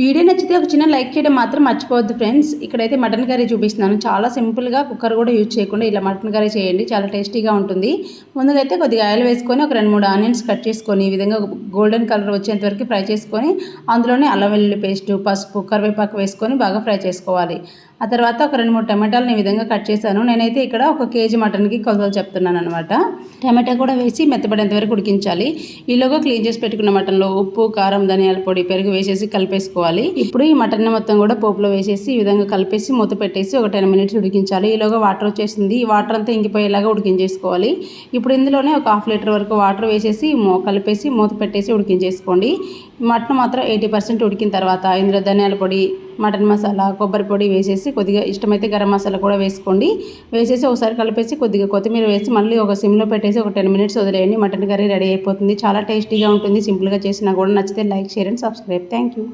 Video నచ్చితే ఒక చిన్న లైక్ చేయడం మాత్రం మర్చిపోవద్దు ఫ్రెండ్స్. ఇక్కడైతే మటన్ కర్రీ చూపిస్తున్నాను. చాలా సింపుల్గా కుక్కర్ కూడా యూజ్ చేయకుండా ఇలా మటన్ కర్రీ చేయండి, చాలా టేస్టీగా ఉంటుంది. ముందుగా అయితే కొద్దిగా ఆయిల్ వేసుకొని ఒక 2-3 ఆనియన్స్ కట్ చేసుకొని ఈ విధంగా గోల్డెన్ కలర్ వచ్చేంత వరకు ఫ్రై చేసుకొని అందులోనే అల్లం వెల్లుల్లి పేస్టు, పసుపు, కరివేపాకు వేసుకొని బాగా ఫ్రై చేసుకోవాలి. ఆ తర్వాత ఒక 2-3 టమాటాలను ఈ విధంగా కట్ చేశాను. నేనైతే ఇక్కడ 1 కేజీ మటన్కి కొలతలు చెప్తున్నాను అనమాట. టమాటా కూడా వేసి మెత్తబడేంత వరకు ఉడికించాలి. ఈలోగా క్లీన్ చేసి పెట్టుకున్న మటన్లో ఉప్పు, కారం, ధనియాల పొడి, పెరుగు వేసేసి కలిపేసుకోవాలి. ఇప్పుడు ఈ మటన్ మొత్తం కూడా పోపులో వేసేసి ఈ విధంగా కలిపేసి మూత పెట్టేసి ఒక 10 మినిట్స్ ఉడికించాలి. ఈలోగా వాటర్ వచ్చేసింది. ఈ వాటర్ అంతా ఇంకిపోయేలాగా ఉడికించేసుకోవాలి. ఇప్పుడు ఇందులోనే ఒక 1/2 లీటర్ వరకు వాటర్ వేసేసి కలిపేసి మూత పెట్టేసి ఉడికించేసుకోండి. మటన్ మాత్రం 80% ఉడికిన తర్వాత ఇందులో ధనియాల పొడి, మటన్ మసాలా, కొబ్బరి పొడి వేసేసి కొద్దిగా ఇష్టమైతే గరం మసాలా కూడా వేసుకోండి. వేసేసి ఒకసారి కలిపేసి కొద్దిగా కొత్తిమీర వేసి మళ్ళీ ఒక సిమ్లో పెట్టేసి ఒక 10 మినిట్స్ వదిలేయండి. మటన్ కర్రీ రెడీ అయిపోతుంది. చాలా టేస్టీగా ఉంటుంది. సింపుల్గా చేసినా కూడా. నచ్చితే like, share and subscribe. Thank you.